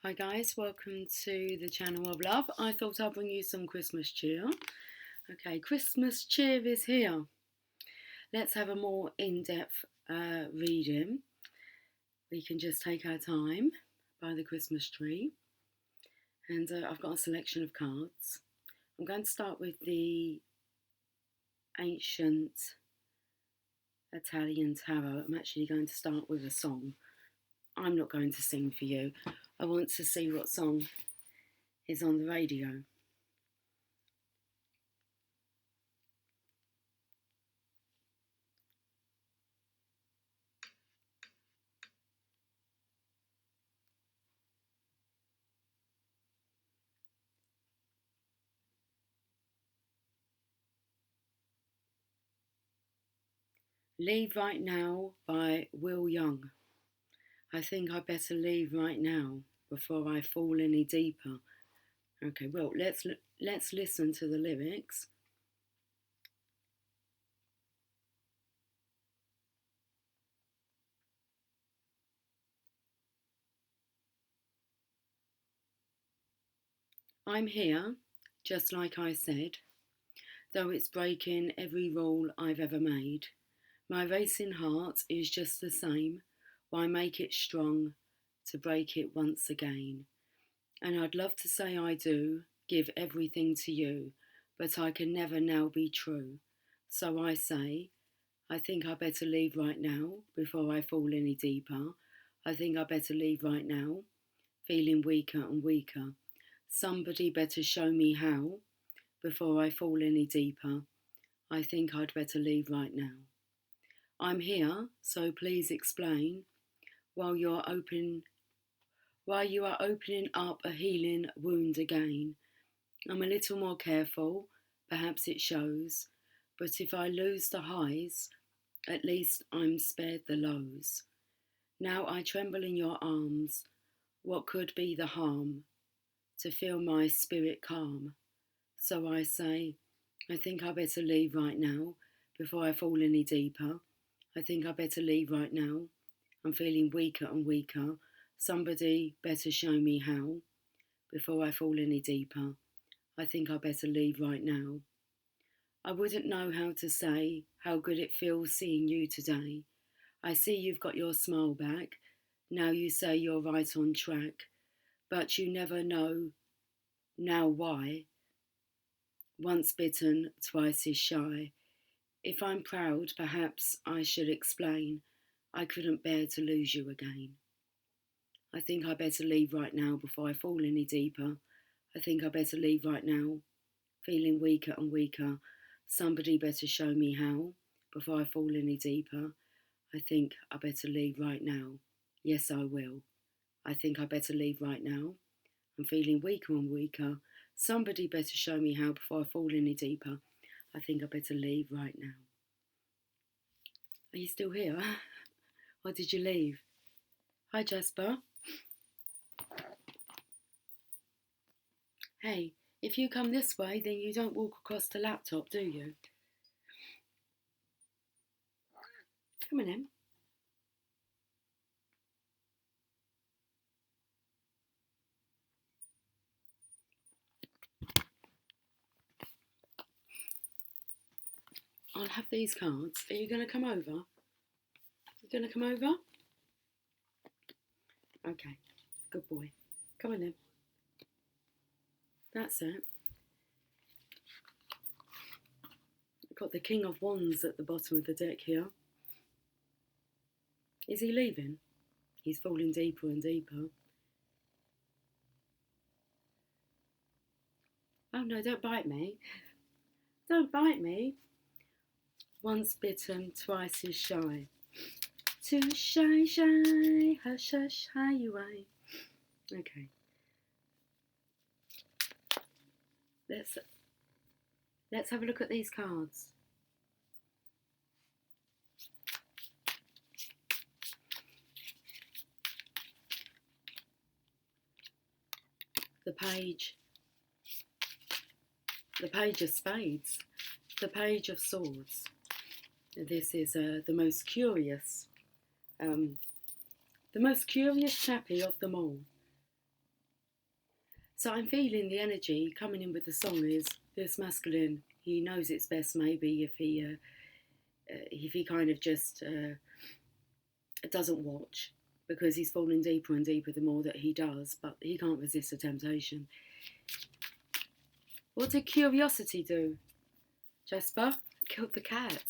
Hi guys, welcome to the channel of love. I thought I'd bring you some Christmas cheer. Okay, Christmas cheer is here. Let's have a more in-depth reading. We can just take our time by the Christmas tree. And I've got a selection of cards. I'm going to start with the ancient Italian tarot. I'm actually going to start with a song. I'm not going to sing for you. I want to see what song is on the radio. Leave Right Now by Will Young. I think I better leave right now before I fall any deeper. Okay, well, let's listen to the lyrics. I'm here, just like I said, though it's breaking every rule I've ever made. My racing heart is just the same. Why make it strong to break it once again? And I'd love to say I do, give everything to you, but I can never now be true. So I say, I think I better leave right now before I fall any deeper. I think I better leave right now, feeling weaker and weaker. Somebody better show me how before I fall any deeper. I think I'd better leave right now. I'm here, so please explain while you are opening up a healing wound again. I'm a little more careful, perhaps it shows, but if I lose the highs, at least I'm spared the lows. Now I tremble in your arms. What could be the harm? To feel my spirit calm. So I say, I think I better leave right now before I fall any deeper. I think I better leave right now. I'm feeling weaker and weaker. Somebody better show me how before I fall any deeper. I think I better leave right now. I wouldn't know how to say how good it feels seeing you today. I see you've got your smile back. Now you say you're right on track. But you never know now why. Once bitten, twice is shy. If I'm proud, perhaps I should explain. I couldn't bear to lose you again. I think I better leave right now before I fall any deeper. I think I better leave right now, feeling weaker and weaker. Somebody better show me how before I fall any deeper. I think I better leave right now. Yes, I will. I think I better leave right now. I'm feeling weaker and weaker. Somebody better show me how before I fall any deeper. I think I better leave right now. Are you still here? Or did you leave? Hi, Jasper. Hey, if you come this way, then you don't walk across the laptop, do you? Come on in. I'll have these cards. Are you going to come over? You going to come over? Okay, good boy. Come on in. That's it. I've got the King of Wands at the bottom of the deck here. Is he leaving? He's falling deeper and deeper. Oh no, don't bite me. Don't bite me. Once bitten, twice is shy. Too shy, shy, hush, hush, hide away. Okay. Let's have a look at these cards. The page of spades, the page of swords. This is the most curious chappy of them all. So I'm feeling the energy coming in with the song is this masculine. He knows it's best maybe if he kind of just doesn't watch, because he's falling deeper and deeper the more that he does, but he can't resist the temptation. What did curiosity do, Jasper? Killed the cat.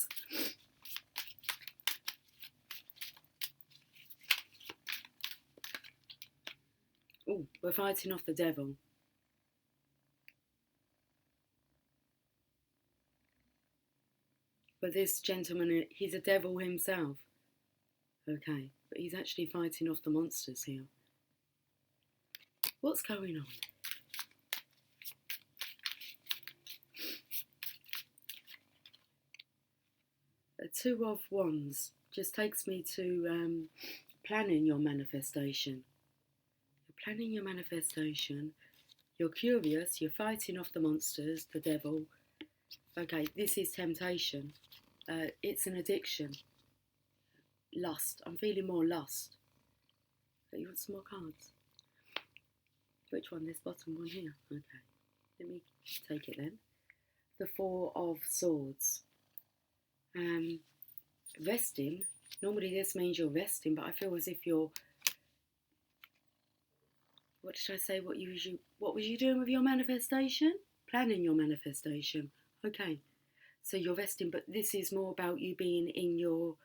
Oh, we're fighting off the devil. But this gentleman, he's a devil himself. Okay, but he's actually fighting off the monsters here. What's going on? A Two of Wands just takes me to planning your manifestation. You're planning your manifestation. You're curious. You're fighting off the monsters, the devil. Okay, this is temptation. It's an addiction. Lust. I'm feeling more lust. You want some more cards? Which one? This bottom one here. Okay, let me take it then. The Four of Swords. Resting. Normally this means you're resting, but I feel as if you're... What did I say? What was you doing with your manifestation? Planning your manifestation. Okay, so you're resting, but this is more about you being in your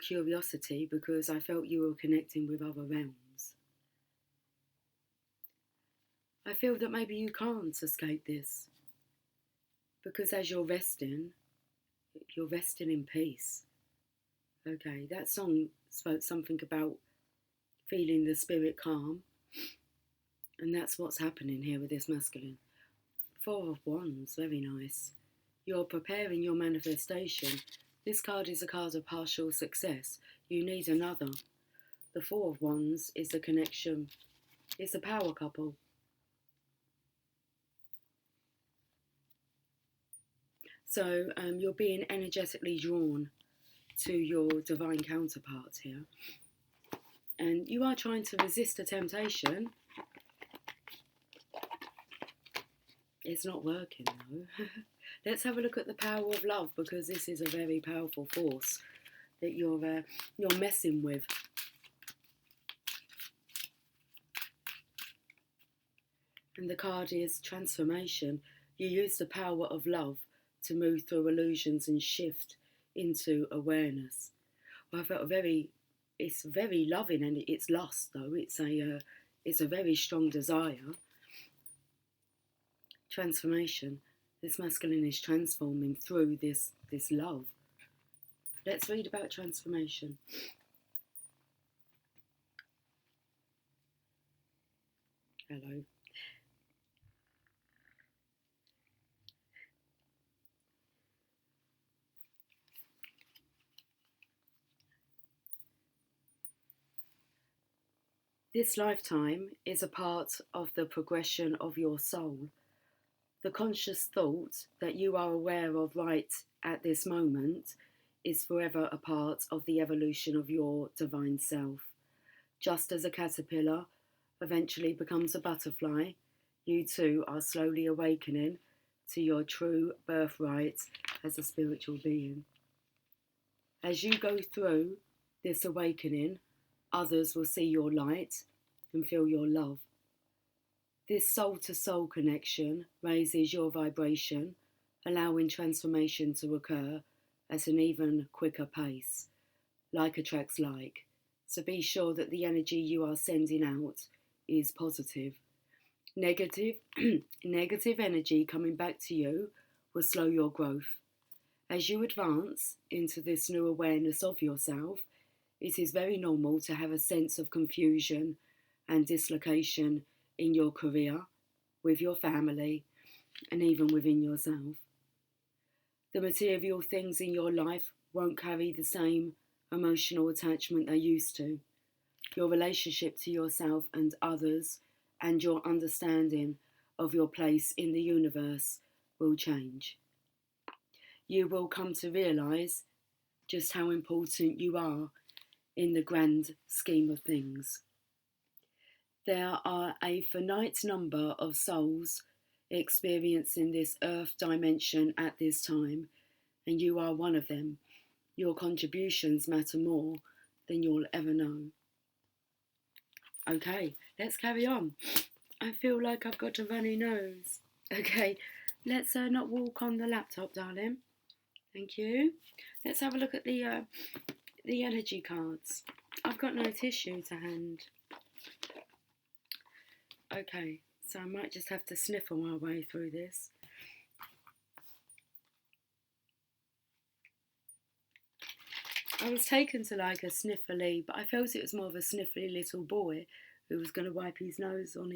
curiosity, because I felt you were connecting with other realms. I feel that maybe you can't escape this, because as you're resting in peace. Okay, that song spoke something about feeling the spirit calm, and that's what's happening here with this masculine. Four of Wands, very nice. You're preparing your manifestation. This card is a card of partial success. You need another. The Four of Wands is the connection. It's a power couple. So you're being energetically drawn to your divine counterpart here. And you are trying to resist the temptation. It's not working though. Let's have a look at the power of love, because this is a very powerful force that you're messing with. And the card is transformation. You use the power of love to move through illusions and shift into awareness. Well, I felt it's very loving, and it's lust though. It's a very strong desire. Transformation. This masculine is transforming through this love. Let's read about transformation. Hello. This lifetime is a part of the progression of your soul. The conscious thought that you are aware of right at this moment is forever a part of the evolution of your divine self. Just as a caterpillar eventually becomes a butterfly, you too are slowly awakening to your true birthright as a spiritual being. As you go through this awakening, others will see your light and feel your love. This soul-to-soul connection raises your vibration, allowing transformation to occur at an even quicker pace. Like attracts like. So be sure that the energy you are sending out is positive. Negative energy coming back to you will slow your growth. As you advance into this new awareness of yourself, it is very normal to have a sense of confusion and dislocation in your career, with your family, and even within yourself. The material things in your life won't carry the same emotional attachment they used to. Your relationship to yourself and others, and your understanding of your place in the universe will change. You will come to realise just how important you are in the grand scheme of things. There are a finite number of souls experiencing this earth dimension at this time, and you are one of them. Your contributions matter more than you'll ever know. Okay, let's carry on. I feel like I've got a runny nose. Okay, let's not walk on the laptop, darling. Thank you. Let's have a look at the energy cards. I've got no tissue to hand. Okay, so I might just have to sniffle my way through this. I was taken to like a sniffly, but I felt it was more of a sniffly little boy who was going to wipe his nose on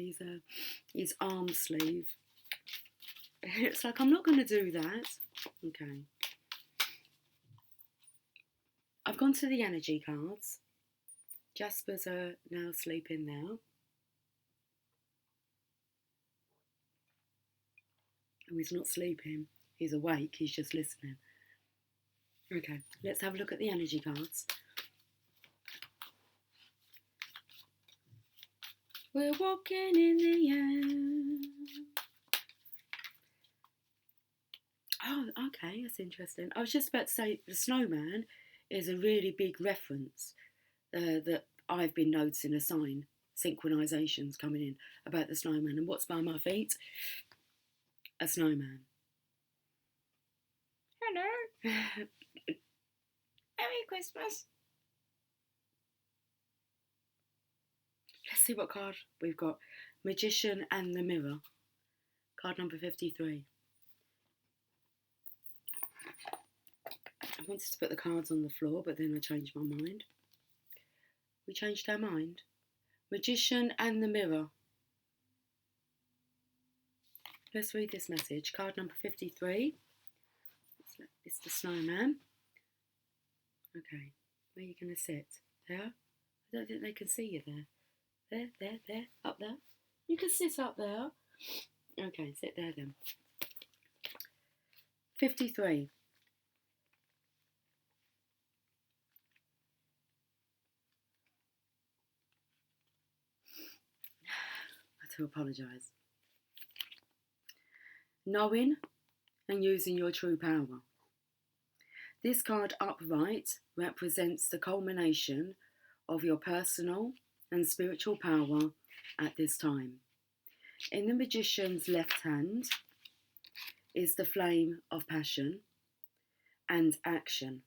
his arm sleeve. It's like, I'm not going to do that. Okay. I've gone to the energy cards. Jasper's now sleeping now. Oh, he's not sleeping. He's awake. He's just listening. Okay, let's have a look at the energy cards. We're walking in the air. Oh, okay, that's interesting. I was just about to say the snowman is a really big reference that I've been noticing a sign, synchronisations coming in about the snowman. And what's by my feet? A snowman. Hello. Merry Christmas. Let's see what card we've got. Magician and the Mirror. Card number 53. I wanted to put the cards on the floor, but then I changed my mind. We changed our mind. Magician and the Mirror. Let's read this message. Card number 53. It's the snowman. Okay, where are you going to sit? There? I don't think they can see you there. There, up there. You can sit up there. Okay, sit there then. 53. I do apologise. Knowing and using your true power. This card upright represents the culmination of your personal and spiritual power at this time. In the magician's left hand is the flame of passion and action.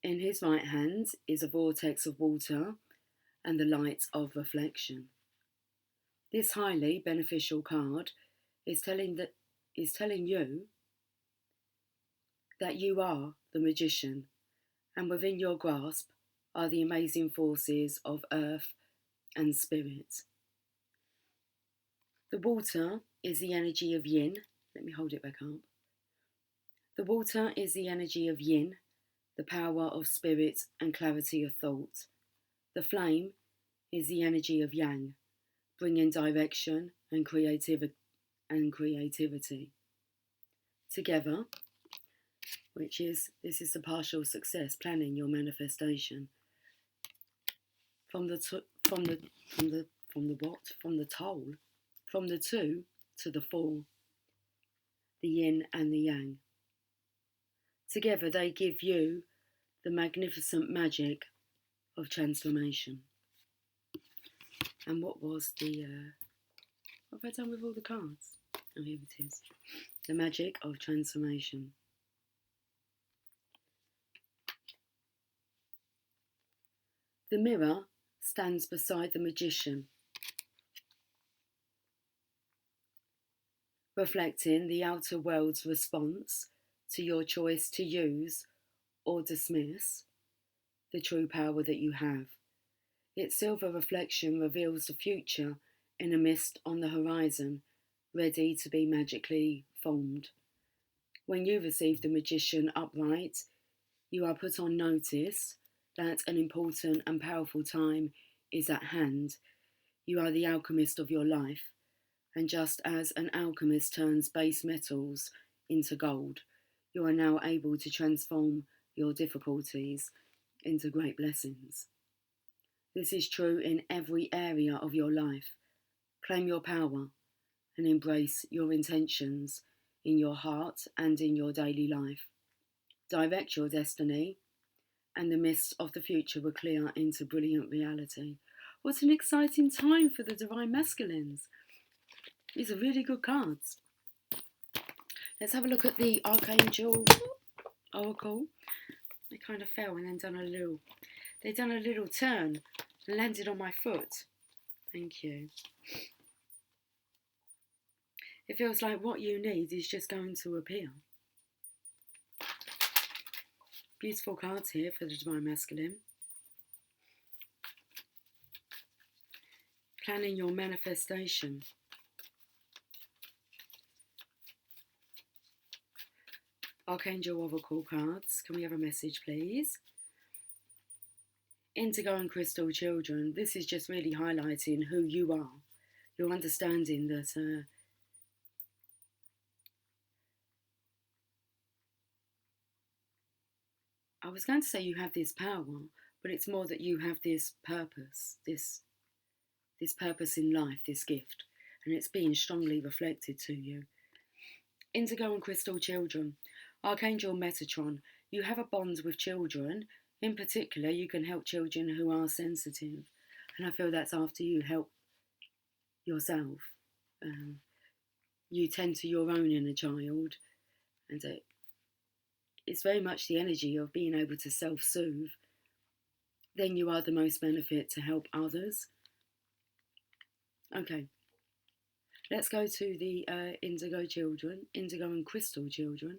In his right hand is a vortex of water and the light of reflection. This highly beneficial card is telling you that you are the magician, and within your grasp are the amazing forces of earth and spirit. The water is the energy of yin. Let me hold it back up. The water is the energy of yin, the power of spirit and clarity of thought. The flame is the energy of yang, bringing direction and creativity. Together, this is the partial success, planning your manifestation. From the two to the four, the yin and the yang. Together they give you the magnificent magic of transformation. And what was what have I done with all the cards? Oh, here it is. The magic of transformation. The mirror stands beside the magician, reflecting the outer world's response to your choice to use or dismiss the true power that you have. Its silver reflection reveals the future in a mist on the horizon, ready to be magically formed. When you receive the magician upright, you are put on notice that an important and powerful time is at hand. You are the alchemist of your life, and just as an alchemist turns base metals into gold, you are now able to transform your difficulties into great blessings. This is true in every area of your life. Claim your power and embrace your intentions in your heart and in your daily life. Direct your destiny, and the mists of the future will clear into brilliant reality. What an exciting time for the Divine Masculines. These are really good cards. Let's have a look at the Archangel Oracle. They kind of fell and then done a little turn and landed on my foot. Thank you. It feels like what you need is just going to appear. Beautiful cards here for the Divine Masculine. Planning your manifestation. Archangel Oracle cards. Can we have a message, please? Indigo and Crystal Children. This is just really highlighting who you are. You're understanding that I was going to say you have this power, but it's more that you have this purpose, this purpose in life, this gift, and it's being strongly reflected to you. Indigo and Crystal Children. Archangel Metatron. You have a bond with children. In particular, you can help children who are sensitive, and I feel that's after you help yourself. You tend to your own inner child, and it's very much the energy of being able to self-soothe. Then you are the most benefit to help others. Okay, let's go to the Indigo children, Indigo and Crystal children.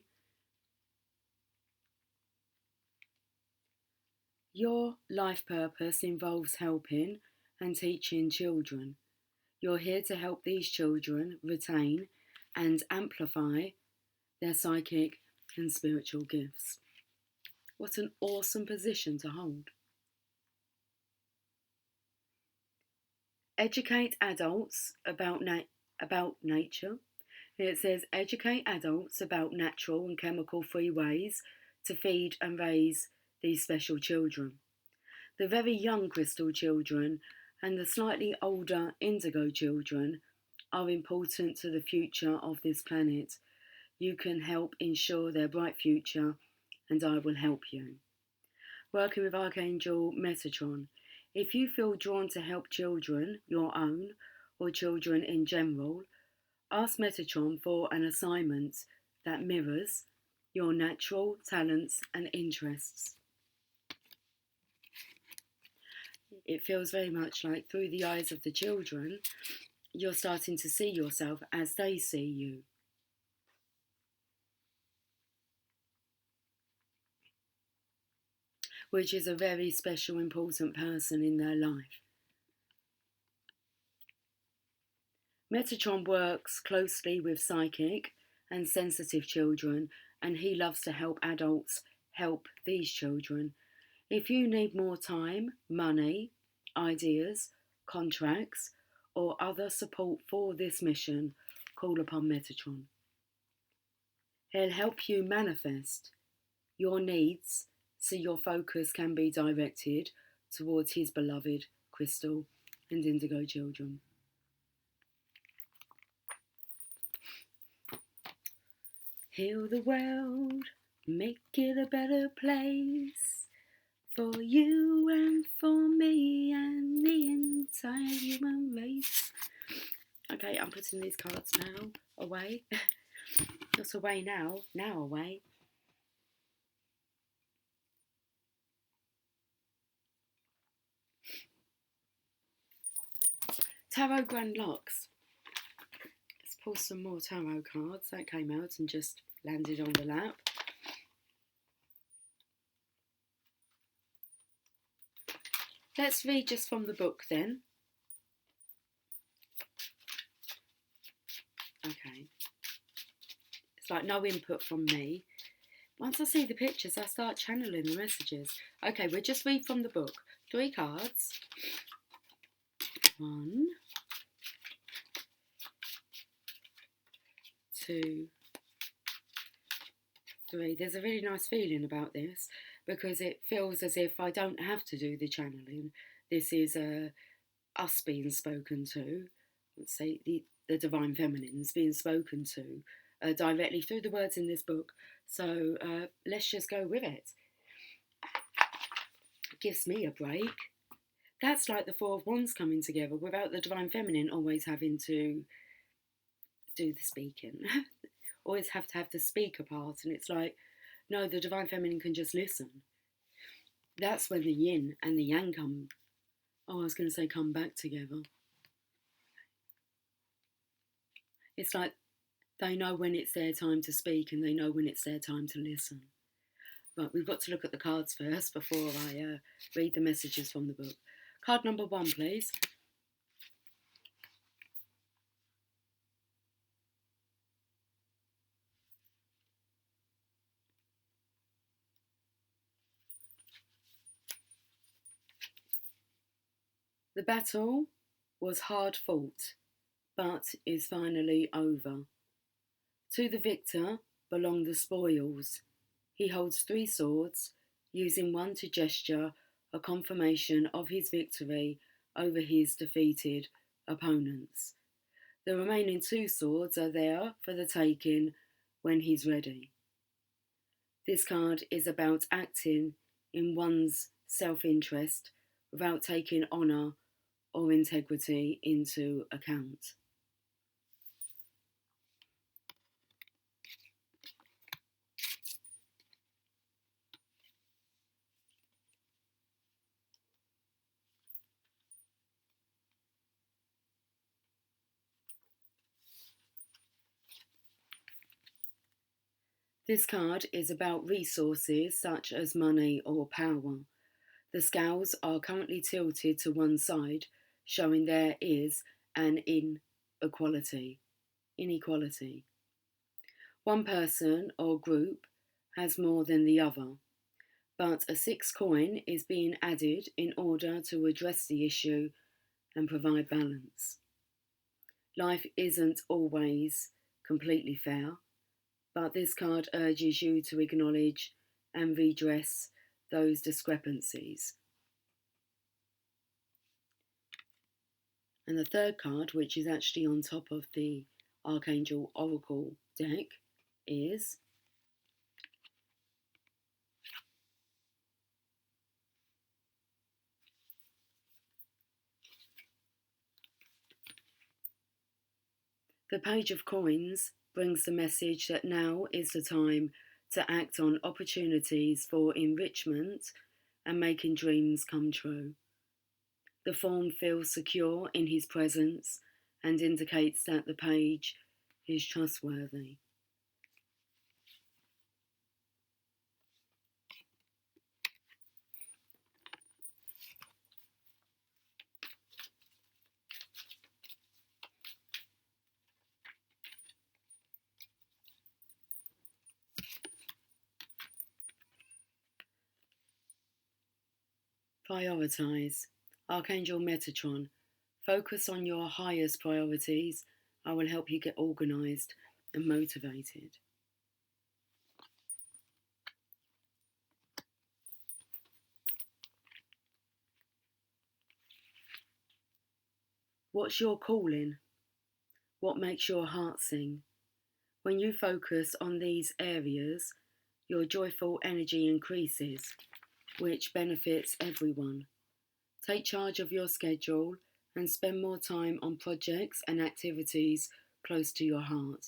Your life purpose involves helping and teaching children. You're here to help these children retain and amplify their psychic and spiritual gifts. What an awesome position to hold. Educate adults about nature. It says educate adults about natural and chemical-free ways to feed and raise these special children. The very young crystal children and the slightly older indigo children are important to the future of this planet. You can help ensure their bright future, and I will help you. Working with Archangel Metatron. If you feel drawn to help children, your own, or children in general, ask Metatron for an assignment that mirrors your natural talents and interests. It feels very much like through the eyes of the children, you're starting to see yourself as they see you. Which is a very special, important person in their life. Metatron works closely with psychic and sensitive children, and he loves to help adults help these children. If you need more time, money, ideas, contracts, or other support for this mission, call upon Metatron. He'll help you manifest your needs so your focus can be directed towards his beloved crystal and indigo children. Heal the world, make it a better place for you and for me and the entire human race. Okay, I'm putting these cards now away. Not away now away. Tarot Grand Locks. Let's pull some more tarot cards. That came out and just landed on the lap. Let's read just from the book then. Okay. It's like no input from me. Once I see the pictures, I start channeling the messages. Okay, we'll just read from the book. 3 cards. 1, 2, 3. There's a really nice feeling about this because it feels as if I don't have to do the channeling. This is us being spoken to, let's say the Divine Feminine's being spoken to directly through the words in this book. So let's just go with it. Gives me a break. That's like the Four of Wands coming together without the Divine Feminine always having to do the speaking. Always have to have the speaker part, and it's like, no, the Divine Feminine can just listen. That's when the yin and the yang come. Oh, I was going to say come back together. It's like they know when it's their time to speak and they know when it's their time to listen. Right, we've got to look at the cards first before I read the messages from the book. Card number 1, please. The battle was hard fought, but is finally over. To the victor belong the spoils. He holds 3 swords, using one to gesture a confirmation of his victory over his defeated opponents. The remaining 2 swords are there for the taking when he's ready. This card is about acting in one's self-interest without taking honour or integrity into account. This card is about resources such as money or power. The scales are currently tilted to one side, showing there is an inequality. One person or group has more than the other, but a 6 coin is being added in order to address the issue and provide balance. Life isn't always completely fair, but this card urges you to acknowledge and redress those discrepancies. And the third card, which is actually on top of the Archangel Oracle deck, is the Page of Coins. Brings the message that now is the time to act on opportunities for enrichment and making dreams come true. The form feels secure in his presence and indicates that the page is trustworthy. Prioritize. Archangel Metatron. Focus on your highest priorities. I will help you get organised and motivated. What's your calling? What makes your heart sing? When you focus on these areas, your joyful energy increases, which benefits everyone. Take charge of your schedule and spend more time on projects and activities close to your heart.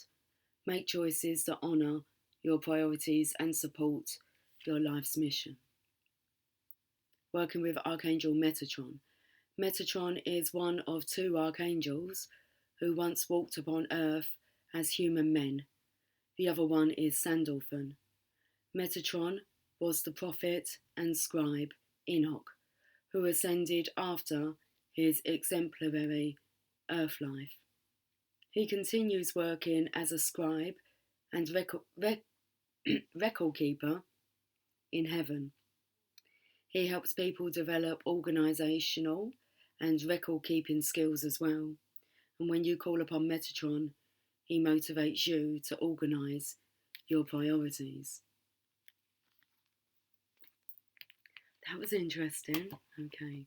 Make choices that honour your priorities and support your life's mission. Working with Archangel Metatron. Metatron is one of 2 archangels who once walked upon earth as human men. The other one is Sandalphon. Metatron was the prophet and scribe Enoch, who ascended after his exemplary earth life. He continues working as a scribe and record keeper in heaven. He helps people develop organisational and record keeping skills as well. And when you call upon Metatron, he motivates you to organise your priorities. That was interesting. Okay.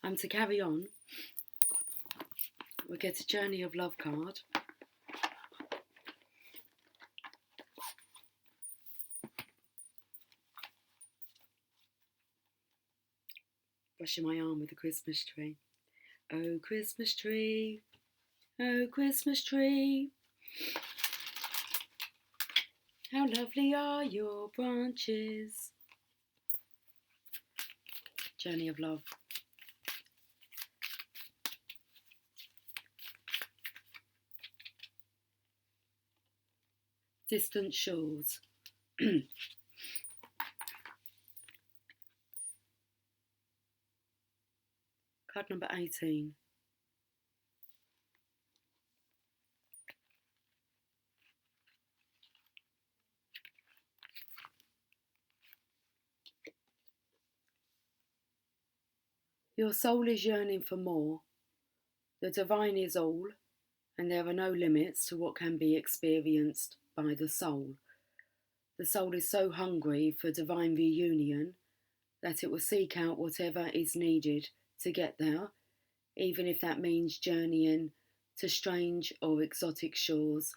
To carry on, we'll get a Journey of Love card. Brushing my arm with a Christmas tree. Oh, Christmas tree, oh, Christmas tree, how lovely are your branches. Journey of Love. Distant shores. Card number 18. Your soul is yearning for more. The divine is all, and there are no limits to what can be experienced by the soul. The soul is so hungry for divine reunion that it will seek out whatever is needed to get there, even if that means journeying to strange or exotic shores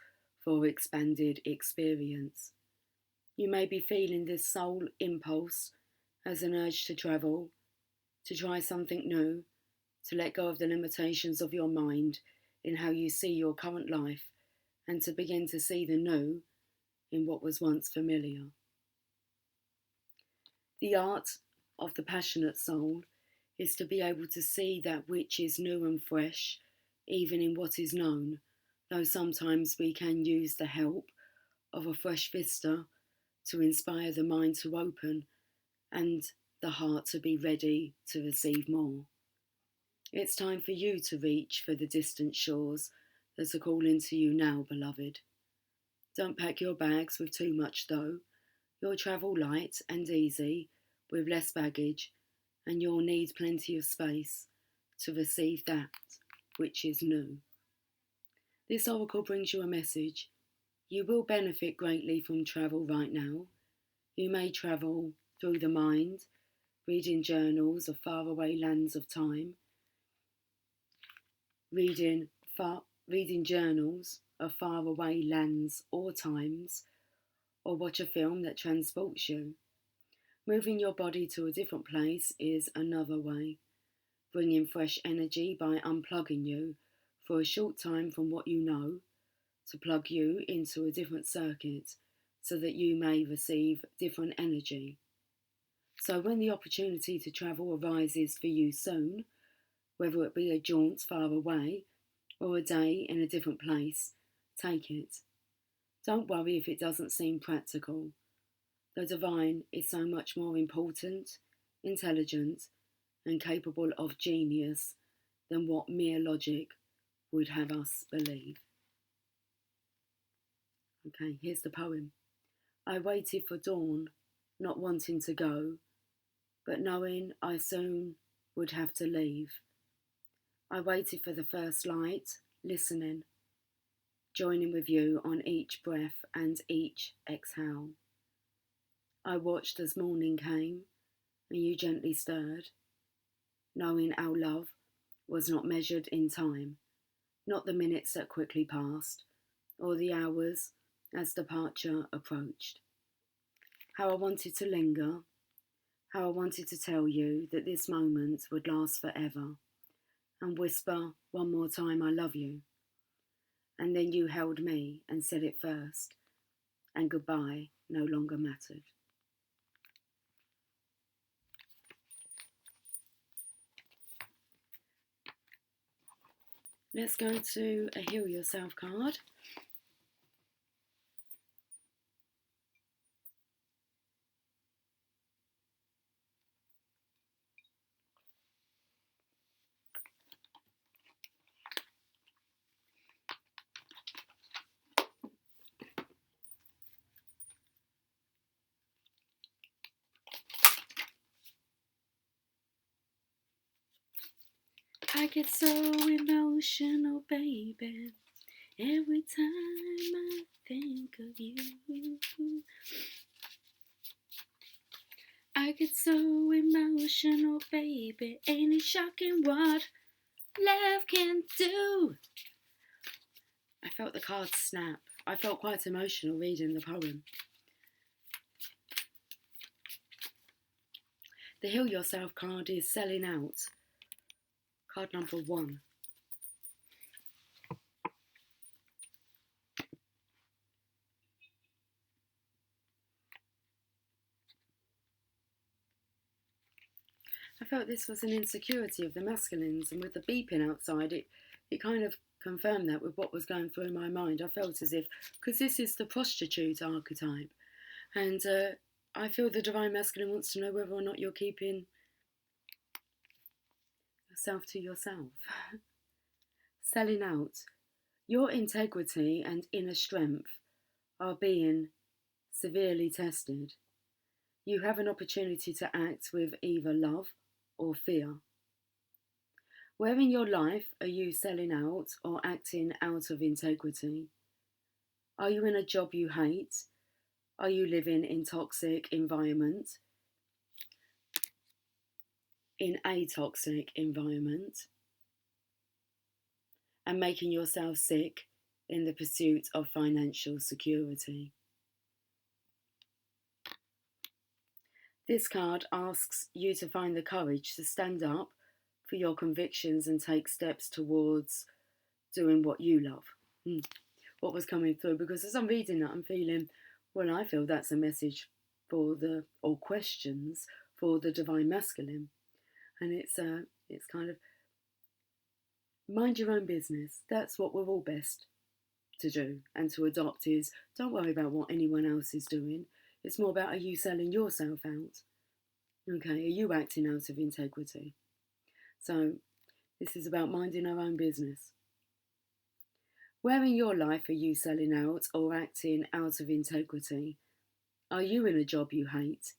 for expanded experience. You may be feeling this soul impulse as an urge to travel, to try something new, to let go of the limitations of your mind in how you see your current life, and to begin to see the new in what was once familiar. The art of the passionate soul is to be able to see that which is new and fresh, even in what is known, though sometimes we can use the help of a fresh vista to inspire the mind to open and the heart to be ready to receive more. It's time for you to reach for the distant shores that are calling to you now, beloved. Don't pack your bags with too much though. You'll travel light and easy with less baggage, and you'll need plenty of space to receive that which is new. This oracle brings you a message. You will benefit greatly from travel right now. You may travel through the mind, reading journals of faraway lands of time, reading journals of faraway lands or times, or watch a film that transports you. Moving your body to a different place is another way, bringing fresh energy by unplugging you for a short time from what you know to plug you into a different circuit so that you may receive different energy. So when the opportunity to travel arises for you soon, whether it be a jaunt far away or a day in a different place, take it. Don't worry if it doesn't seem practical. The divine is so much more important, intelligent, and capable of genius than what mere logic would have us believe. Okay, here's the poem. I waited for dawn, not wanting to go, but knowing I soon would have to leave. I waited for the first light, listening, joining with you on each breath and each exhale. I watched as morning came and you gently stirred, knowing our love was not measured in time, not the minutes that quickly passed, or the hours as departure approached. How I wanted to linger, how I wanted to tell you that this moment would last forever, and whisper one more time I love you. And then you held me and said it first, and goodbye no longer mattered. Let's go to a Heal Yourself card. I get so emotional, baby, every time I think of you. I I get so emotional, baby. Ain't it shocking what love can do? I felt the cards snap. I felt quite emotional reading the poem. The Heal Yourself card is selling out. Card number 1. I felt this was an insecurity of the masculines, and with the beeping outside, it kind of confirmed that with what was going through my mind. I felt as if, because this is the prostitute archetype, and I feel the divine masculine wants to know whether or not you're keeping yourself to yourself. Selling out. Your integrity and inner strength are being severely tested. You have an opportunity to act with either love or fear. Where in your life are you selling out or acting out of integrity? Are you in a job you hate? Are you living in toxic environment? In a toxic environment? And making yourself sick in the pursuit of financial security? This card asks you to find the courage to stand up for your convictions and take steps towards doing what you love. What was coming through, because as I'm reading that, I'm feeling, well, I feel that's a message or questions for the divine masculine. And it's kind of, mind your own business. That's what we're all best to do and to adopt is, don't worry about what anyone else is doing. It's more about, are you selling yourself out? Okay, are you acting out of integrity? So this is about minding our own business. Where in your life are you selling out or acting out of integrity? Are you in a job you hate?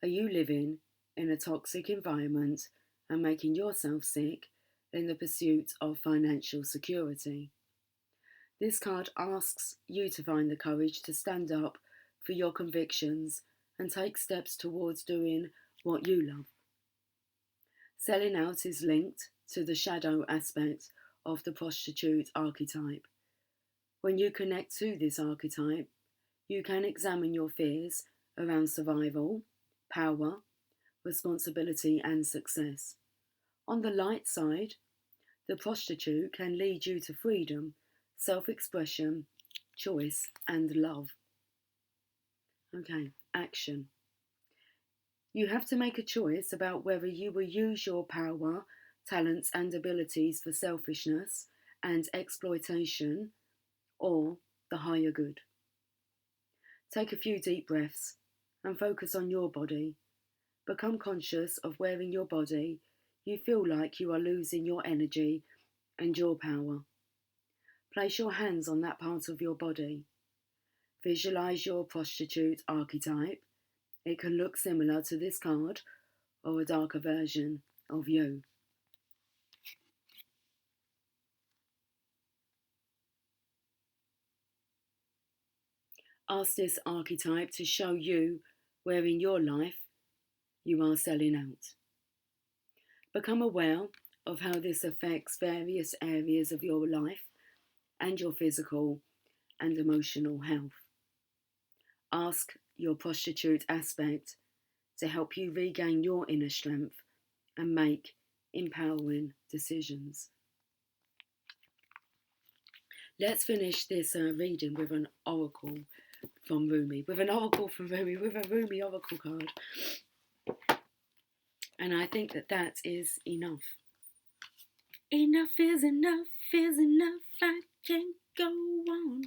Are you living in a toxic environment and making yourself sick in the pursuit of financial security? This card asks you to find the courage to stand up for your convictions and take steps towards doing what you love. Selling out is linked to the shadow aspect of the prostitute archetype. When you connect to this archetype, you can examine your fears around survival, power, responsibility and success. On the light side, the prostitute can lead you to freedom, self-expression, choice and love. Okay, action. You have to make a choice about whether you will use your power, talents and abilities for selfishness and exploitation or the higher good. Take a few deep breaths and focus on your body. Become conscious of where in your body you feel like you are losing your energy and your power. Place your hands on that part of your body. Visualize your prostitute archetype. It can look similar to this card or a darker version of you. Ask this archetype to show you where in your life you are selling out. Become aware of how this affects various areas of your life and your physical and emotional health. Ask your prostitute aspect to help you regain your inner strength and make empowering decisions. Let's finish this reading with an oracle from Rumi, with a Rumi oracle card. And I think that is enough. Enough is enough is enough. I can't go on.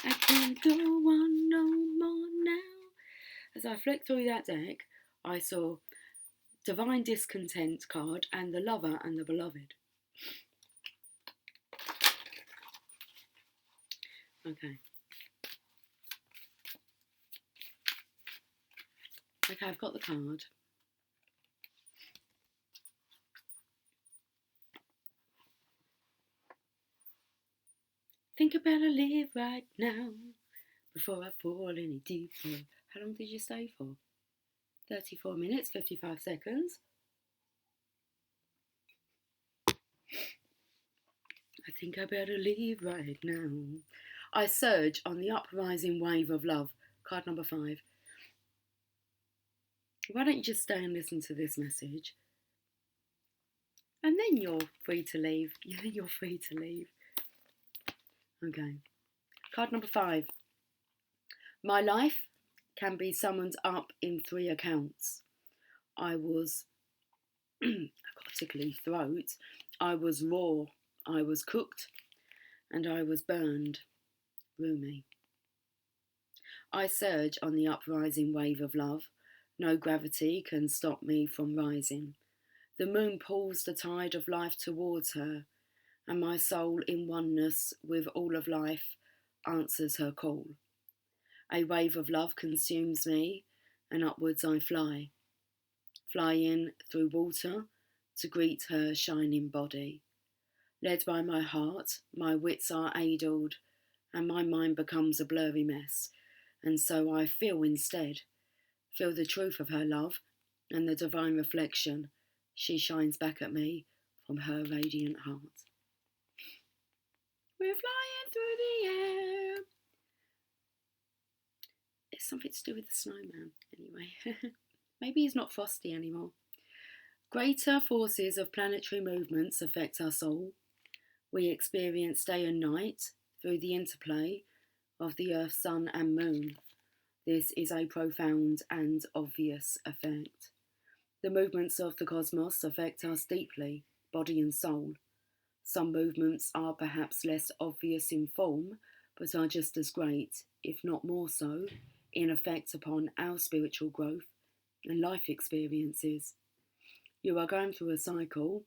I can't go on no more now. As I flicked through that deck, I saw Divine Discontent card and the Lover and the Beloved. Okay. Okay, I've got the card. Think I better live right now before I fall any deeper. How long did you stay for? 34 minutes, 55 seconds. I think I better leave right now. I surge on the uprising wave of love. Card number 5. Why don't you just stay and listen to this message? And then you're free to leave. You're free to leave. Okay. Card number 5. My life can be summoned up in 3 accounts. I was, I've got a tickly throat. I was raw, I was cooked, and I was burned. Rumi. I surge on the uprising wave of love. No gravity can stop me from rising. The moon pulls the tide of life towards her, and my soul in oneness with all of life answers her call. A wave of love consumes me, and upwards I fly, flying through water to greet her shining body. Led by my heart, my wits are addled, and my mind becomes a blurry mess, and so I feel instead, feel the truth of her love and the divine reflection she shines back at me from her radiant heart. We're flying through the air. It's something to do with the snowman, anyway. Maybe he's not frosty anymore. Greater forces of planetary movements affect us all. We experience day and night through the interplay of the Earth, Sun and Moon. This is a profound and obvious effect. The movements of the cosmos affect us deeply, body and soul. Some movements are perhaps less obvious in form, but are just as great, if not more so, in effect upon our spiritual growth and life experiences. You are going through a cycle,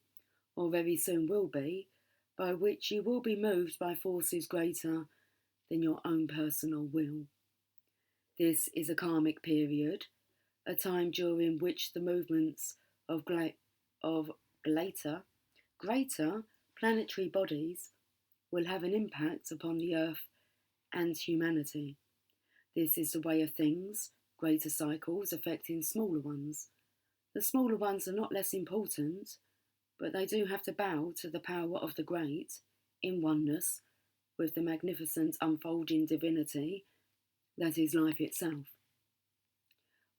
or very soon will be, by which you will be moved by forces greater than your own personal will. This is a karmic period, a time during which the movements of greater planetary bodies will have an impact upon the Earth and humanity. This is the way of things, greater cycles affecting smaller ones. The smaller ones are not less important, but they do have to bow to the power of the great, in oneness with the magnificent unfolding divinity that is life itself.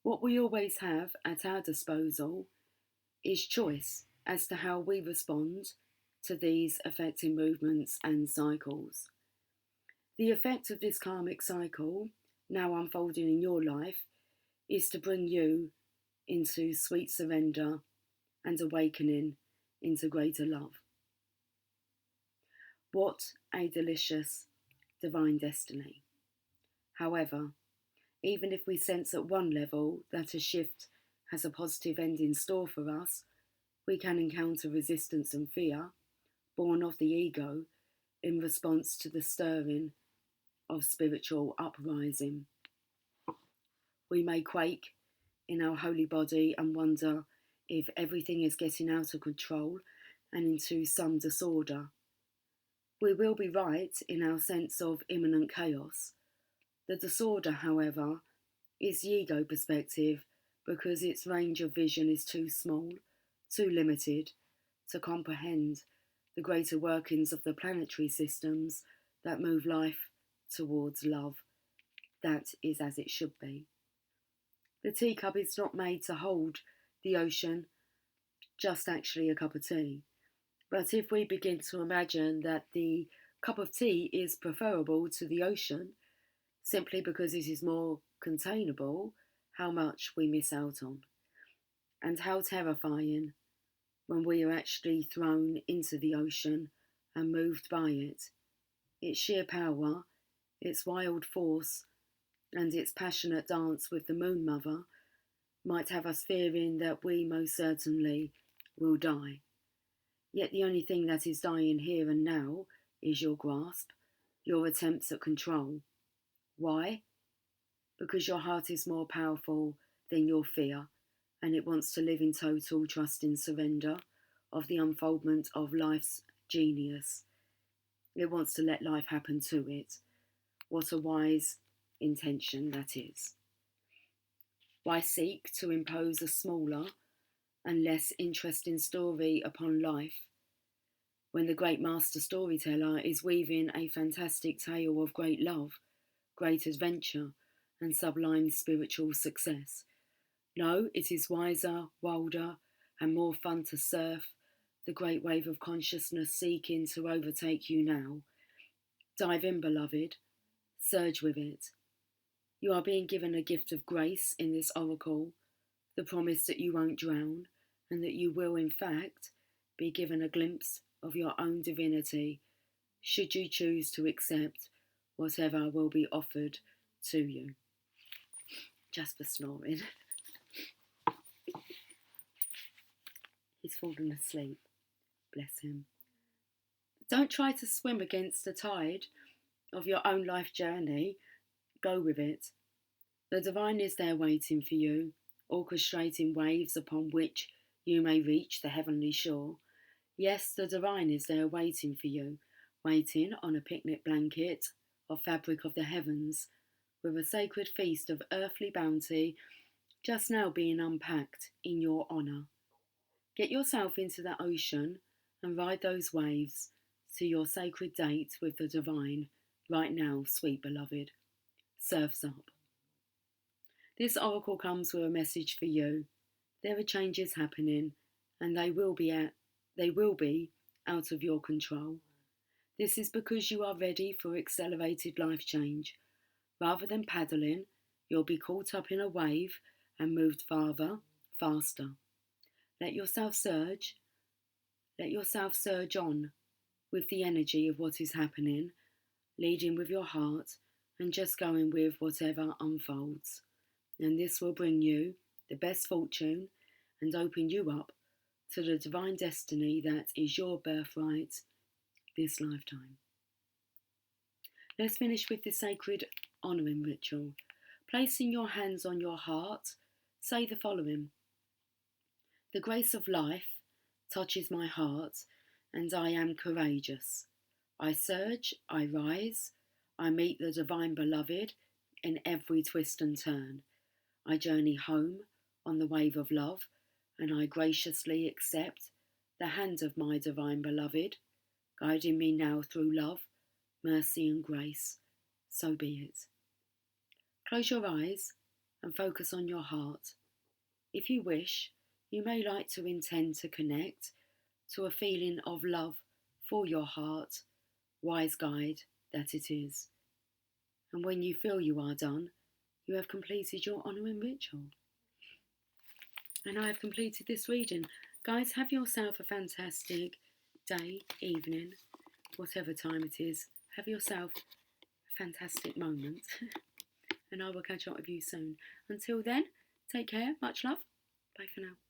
What we always have at our disposal is choice as to how we respond to these affecting movements and cycles. The effect of this karmic cycle, now unfolding in your life, is to bring you into sweet surrender and awakening into greater love. What a delicious divine destiny. However, even if we sense at one level that a shift has a positive end in store for us, we can encounter resistance and fear, born of the ego, in response to the stirring of spiritual uprising. We may quake in our holy body and wonder if everything is getting out of control and into some disorder. We will be right in our sense of imminent chaos. The disorder, however, is the ego perspective because its range of vision is too small, too limited, to comprehend the greater workings of the planetary systems that move life towards love. That is as it should be. The teacup is not made to hold the ocean, just actually a cup of tea. But if we begin to imagine that the cup of tea is preferable to the ocean, simply because it is more containable, how much we miss out on. And how terrifying when we are actually thrown into the ocean and moved by it. Its sheer power, its wild force, and its passionate dance with the Moon Mother might have us fearing that we most certainly will die. Yet the only thing that is dying here and now is your grasp, your attempts at control. Why? Because your heart is more powerful than your fear, and it wants to live in total trust and surrender of the unfoldment of life's genius. It wants to let life happen to it. What a wise intention that is. Why seek to impose a smaller and less interesting story upon life when the great master storyteller is weaving a fantastic tale of great love, great adventure, and sublime spiritual success? No, it is wiser, wilder, and more fun to surf the great wave of consciousness seeking to overtake you now. Dive in, beloved. Surge with it. You are being given a gift of grace in this oracle, the promise that you won't drown, and that you will, in fact, be given a glimpse of your own divinity, should you choose to accept whatever will be offered to you. Jasper snoring. He's fallen asleep. Bless him. Don't try to swim against the tide of your own life journey. Go with it. The divine is there waiting for you, orchestrating waves upon which you may reach the heavenly shore. Yes, the divine is there waiting for you, waiting on a picnic blanket of fabric of the heavens, with a sacred feast of earthly bounty just now being unpacked in your honour. Get yourself into that ocean and ride those waves to your sacred date with the divine right now, sweet beloved. Surf's up. This oracle comes with a message for you. There are changes happening, and they will be out of your control. This is because you are ready for accelerated life change. Rather than paddling, you'll be caught up in a wave and moved farther, faster. Let yourself surge on with the energy of what is happening, leading with your heart and just going with whatever unfolds. And this will bring you the best fortune and open you up to the divine destiny that is your birthright this lifetime. Let's finish with the sacred honouring ritual. Placing your hands on your heart, say the following. The grace of life touches my heart, and I am courageous. I surge, I rise, I meet the divine beloved in every twist and turn. I journey home on the wave of love, and I graciously accept the hand of my divine beloved, guiding me now through love, mercy and grace. So be it. Close your eyes and focus on your heart. If you wish, you may like to intend to connect to a feeling of love for your heart, wise guide that it is. And when you feel you are done, you have completed your honouring ritual. And I have completed this reading. Guys, have yourself a fantastic day, evening, whatever time it is. Have yourself a fantastic moment. And I will catch up with you soon. Until then, take care, much love. Bye for now.